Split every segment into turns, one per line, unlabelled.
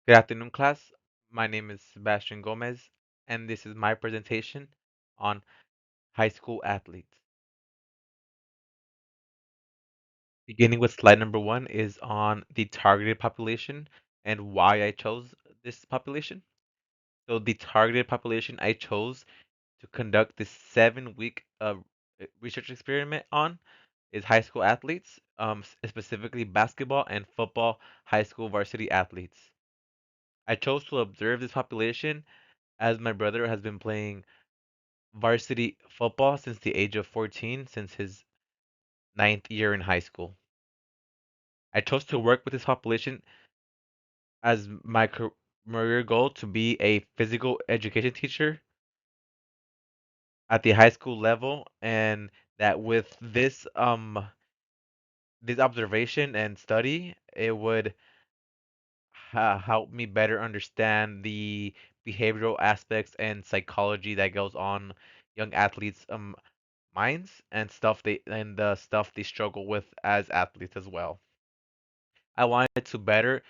Good afternoon, class. My name is Sebastian Gomez, and this is my presentation on high school athletes. Beginning with slide number one is on the targeted population and why I chose this population. So the targeted population I chose to conduct this 7-week research experiment on is high school athletes, specifically basketball and football high school varsity athletes. I chose to observe this population as my brother has been playing varsity football since the age of 14, since his ninth year in high school. I chose to work with this population as my career goal to be a physical education teacher at the high school level, and that with this observation and study, it would help me better understand the behavioral aspects and psychology that goes on young athletes' minds and the stuff they struggle with as athletes as well. I wanted to better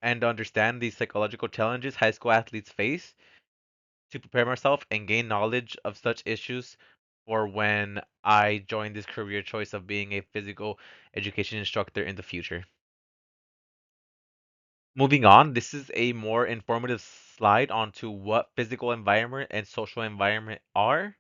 and understand the psychological challenges high school athletes face to prepare myself and gain knowledge of such issues for when I join this career choice of being a physical education instructor in the future. Moving on, this is a more informative slide onto what physical environment and social environment are.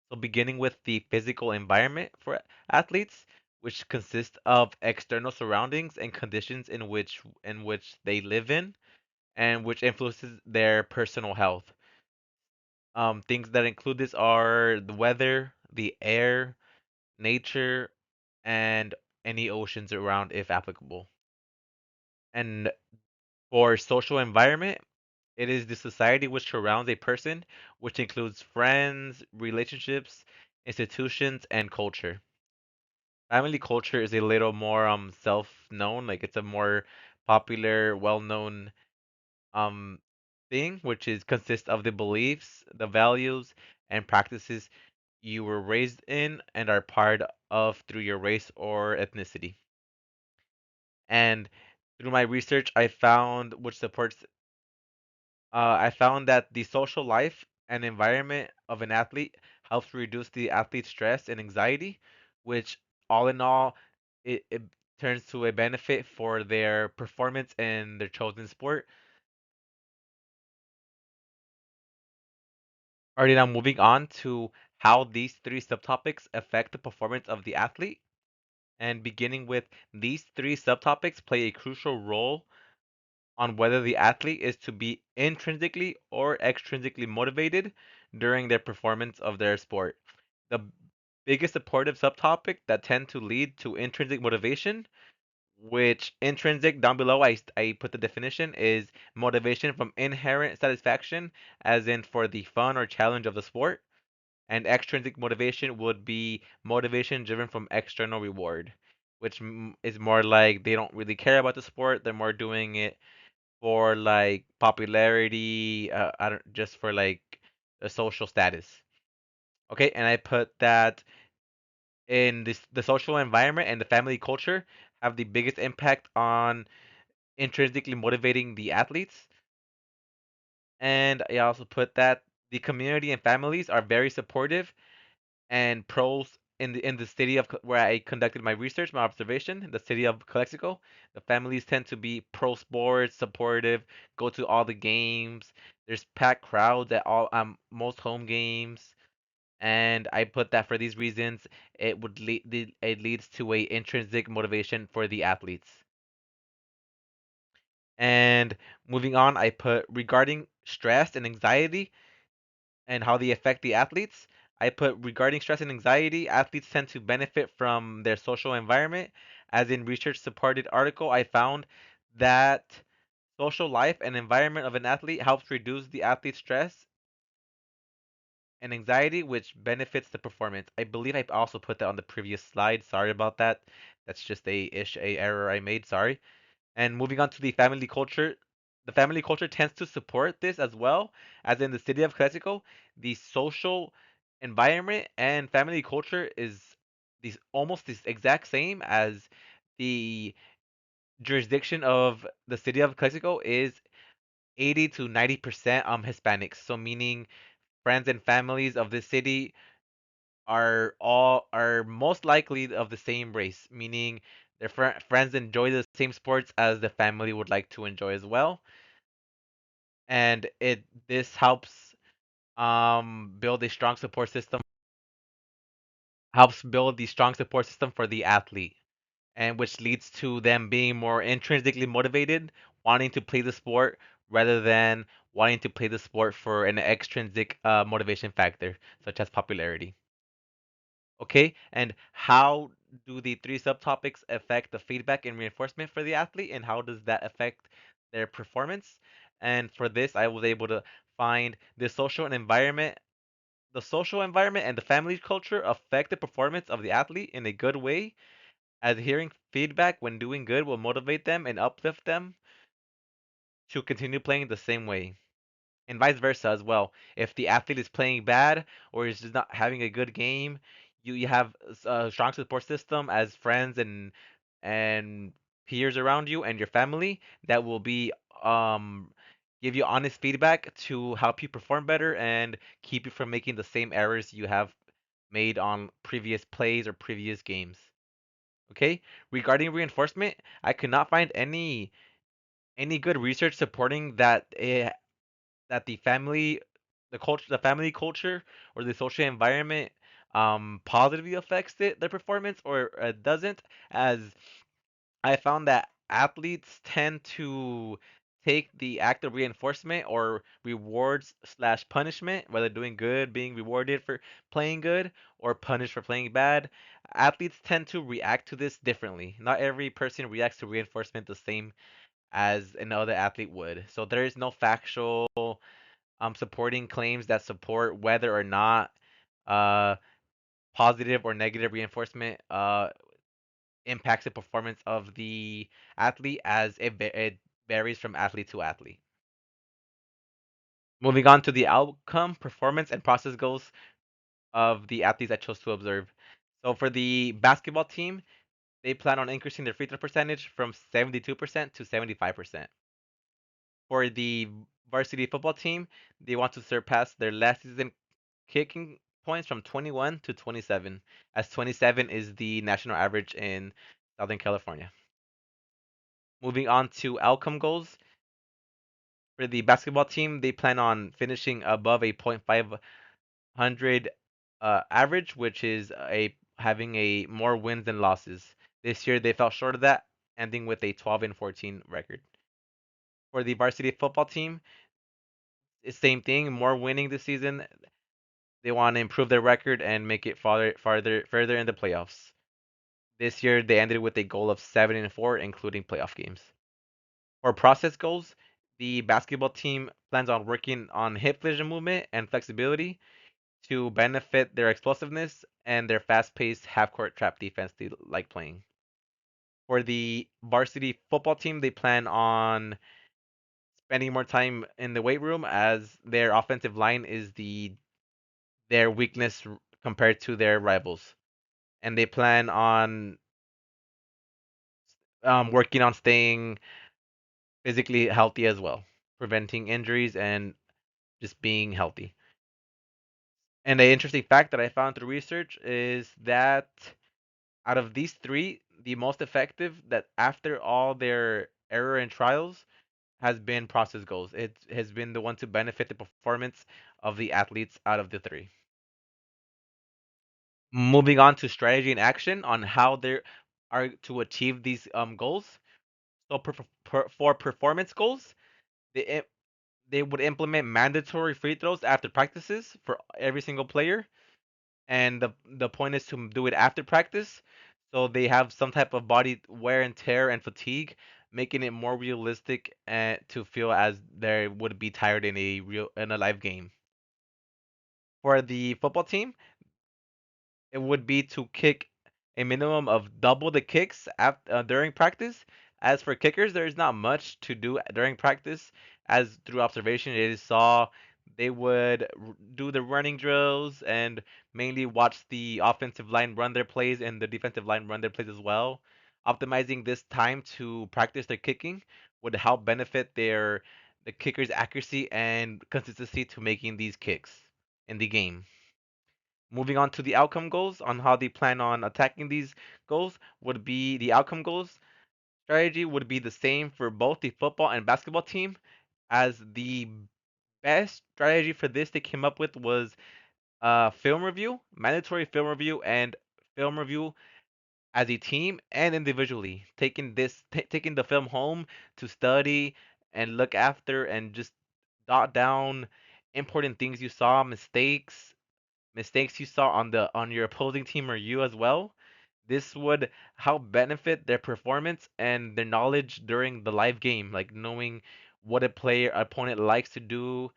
So beginning with the physical environment for athletes, which consists of external surroundings and conditions in which they live in and which influences their personal health. Things that include this are the weather, the air, nature, and any oceans around if applicable. And for social environment, it is the society which surrounds a person, which includes friends, relationships, institutions, and culture. Family culture is a little more self-known, like it's a more popular, well-known um thing, which is consists of the beliefs, the values, and practices you were raised in and are part of through your race or ethnicity. And through my research, I found that the social life and environment of an athlete helps reduce the athlete's stress and anxiety, which all in all, it turns to a benefit for their performance in their chosen sport. Alrighty, now moving on to how these three subtopics affect the performance of the athlete. And beginning with these three subtopics play a crucial role on whether the athlete is to be intrinsically or extrinsically motivated during their performance of their sport. The biggest supportive subtopic that tend to lead to intrinsic motivation, which intrinsic down below I put the definition is motivation from inherent satisfaction, as in for the fun or challenge of the sport. And extrinsic motivation would be motivation driven from external reward, which is more like they don't really care about the sport. They're more doing it for like popularity, I don't just for like a social status. Okay, and I put that in this the social environment and the family culture have the biggest impact on intrinsically motivating the athletes. And I also put that the community and families are very supportive and pros in the city of where I conducted my research, my observation, the city of Calexico. The families tend to be pro sports, supportive, go to all the games. There's packed crowds at all most home games, and I put that for these reasons, it leads to a intrinsic motivation for the athletes. And moving on, I put regarding stress and anxiety and how they affect the athletes. I put regarding stress and anxiety, athletes tend to benefit from their social environment. As in research supported article, I found that social life and environment of an athlete helps reduce the athlete's stress and anxiety, which benefits the performance. I believe I also put that on the previous slide. Sorry about that. That's just a error I made. Sorry. And moving on to the family culture tends to support this as well, as in the city of Clásico, the social environment and family culture is these almost this exact same as the jurisdiction of the city of Clásico is 80 to 90% Hispanics. So meaning friends and families of the city are most likely of the same race, meaning their friends enjoy the same sports as the family would like to enjoy as well, and it this helps build a strong support system, helps build the strong support system for the athlete, and which leads to them being more intrinsically motivated, wanting to play the sport rather than wanting to play the sport for an extrinsic motivation factor, such as popularity. Okay, and how do the three subtopics affect the feedback and reinforcement for the athlete, and how does that affect their performance? And for this, I was able to find the social environment and the family culture affect the performance of the athlete in a good way, as hearing feedback when doing good will motivate them and uplift them to continue playing the same way. And vice versa as well. If the athlete is playing bad or is just not having a good game, you have a strong support system as friends and peers around you and your family that will be um give you honest feedback to help you perform better and keep you from making the same errors you have made on previous plays or previous games. Okay? Regarding reinforcement, I could not find any good research supporting that the family culture or the social environment positively affects their performance or doesn't, as I found that athletes tend to take the act of reinforcement or rewards slash punishment, whether doing good, being rewarded for playing good, or punished for playing bad. Athletes tend to react to this differently. Not every person reacts to reinforcement the same as another athlete would. So there is no factual supporting claims that support whether or not uh, positive or negative reinforcement impacts the performance of the athlete, as it varies from athlete to athlete. Moving on to the outcome, performance, and process goals of the athletes I chose to observe. So for the basketball team, they plan on increasing their free throw percentage from 72% to 75%. For the varsity football team, they want to surpass their last season kicking points from 21 to 27, as 27 is the national average in Southern California. Moving on to outcome goals. For the basketball team, they plan on finishing above a .500 average, which is a having a more wins than losses. This year they fell short of that, ending with a 12-14 record. For the varsity football team, same thing, more winning this season. They want to improve their record and make it further in the playoffs. This year they ended with a goal of 7-4, including playoff games. For process goals, the basketball team plans on working on hip vision movement and flexibility to benefit their explosiveness and their fast-paced half-court trap defense they like playing. For the varsity football team, they plan on spending more time in the weight room, as their offensive line is their weakness compared to their rivals. And they plan on working on staying physically healthy as well, preventing injuries and just being healthy. And the interesting fact that I found through research is that out of these three, the most effective that after all their error and trials has been process goals. It has been the one to benefit the performance of the athletes out of the three. Moving on to strategy and action on how they are to achieve these goals. So for performance goals, they they would implement mandatory free throws after practices for every single player, and the point is to do it after practice, so they have some type of body wear and tear and fatigue, making it more realistic and to feel as they would be tired in a live game. For the football team, it would be to kick a minimum of double the kicks during practice. As for kickers, there is not much to do during practice. As through observation, it is saw they would do the running drills and mainly watch the offensive line run their plays and the defensive line run their plays as well. Optimizing this time to practice their kicking would help benefit their the kicker's accuracy and consistency to making these kicks in the game. Moving on to the outcome goals on how they plan on attacking these goals would be the outcome goals strategy would be the same for both the football and basketball team, as the best strategy for this they came up with was film review, mandatory film review, and film review as a team and individually. Taking the film home to study and look after and just jot down important things you saw, mistakes you saw on the on your opposing team or you as well. This would help benefit their performance and their knowledge during the live game, like knowing what a player opponent likes to do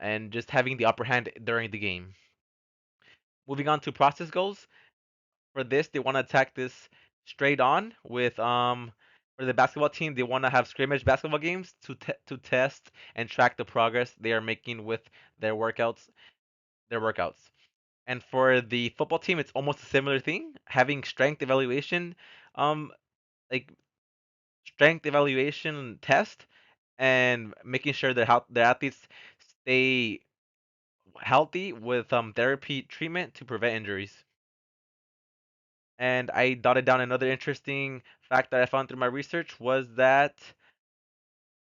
and just having the upper hand during the game. Moving on to process goals. For this, they want to attack this straight on with for the basketball team, they want to have scrimmage basketball games to test and track the progress they are making with their workouts. And for the football team, it's almost a similar thing, having um like strength evaluation test and making sure that how their athletes stay healthy with therapy treatment to prevent injuries. And I dotted down another interesting fact that I found through my research was that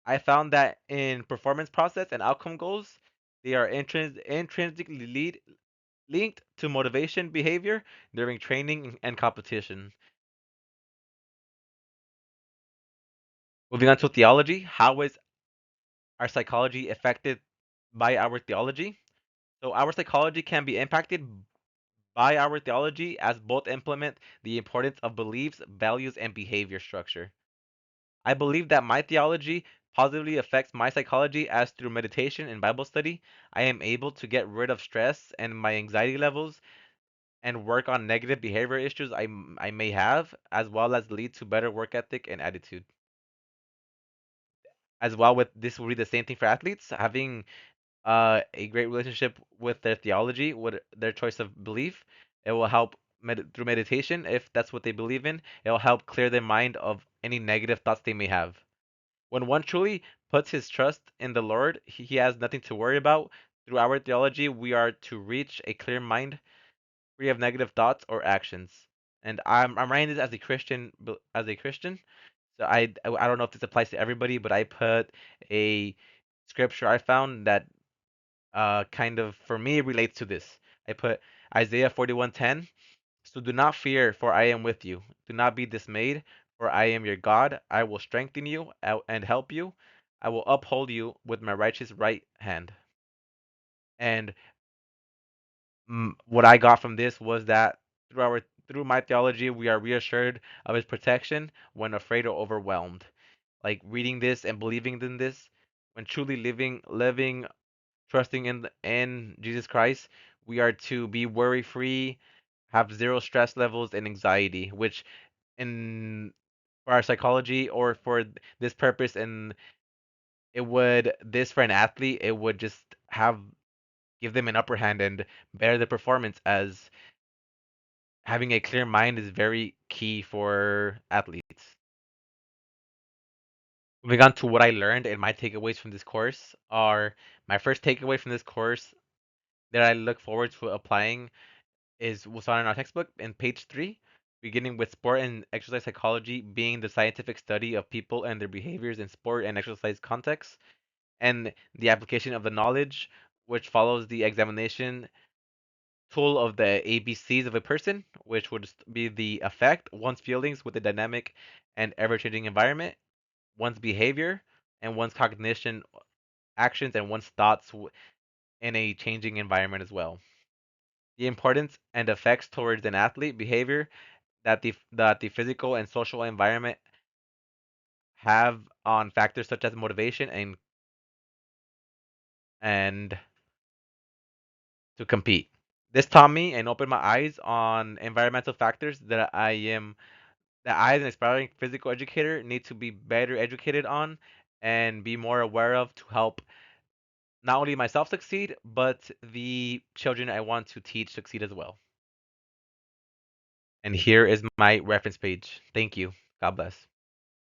I found that in performance process and outcome goals, they are intrinsically linked to motivation behavior during training and competition. Moving on to theology, how is our psychology affected by our theology? So our psychology can be impacted by our theology as both implement the importance of beliefs, values, and behavior structure. I believe that my theology positively affects my psychology as through meditation and Bible study, I am able to get rid of stress and my anxiety levels and work on negative behavior issues I may have, as well as lead to better work ethic and attitude. As well, with this will be the same thing for athletes, having a great relationship with their theology, with their choice of belief. It will help through meditation, if that's what they believe in. It will help clear their mind of any negative thoughts they may have. When one truly puts his trust in the Lord, he has nothing to worry about. Through our theology, we are to reach a clear mind, free of negative thoughts or actions. And I'm writing this as a Christian, So I don't know if this applies to everybody, but I put a scripture I found that kind of for me relates to this. I put Isaiah 41:10. So do not fear, for I am with you. Do not be dismayed, for I am your God. I will strengthen you and help you. I will uphold you with my righteous right hand. And what I got from this was that through my theology, we are reassured of his protection when afraid or overwhelmed. Like reading this and believing in this, when truly living trusting in Jesus Christ, we are to be worry free, have zero stress levels and anxiety, which in for our psychology or for this purpose, and it would this for an athlete, it would just have give them an upper hand and better the performance, as having a clear mind is very key for athletes. Moving on to what I learned and my takeaways from this course are my first takeaway from this course that I look forward to applying is was found in our textbook in page 3, beginning with sport and exercise psychology being the scientific study of people and their behaviors in sport and exercise contexts, and the application of the knowledge, which follows the examination tool of the ABCs of a person, which would be the affect one's feelings with a dynamic and ever-changing environment, one's behavior, and one's cognition, actions, and one's thoughts in a changing environment as well. The importance and effects towards an athlete behavior that the physical and social environment have on factors such as motivation and to compete. This taught me and opened my eyes on environmental factors that I as an aspiring physical educator need to be better educated on and be more aware of to help not only myself succeed, but the children I want to teach succeed as well. And here is my reference page. Thank you. God bless.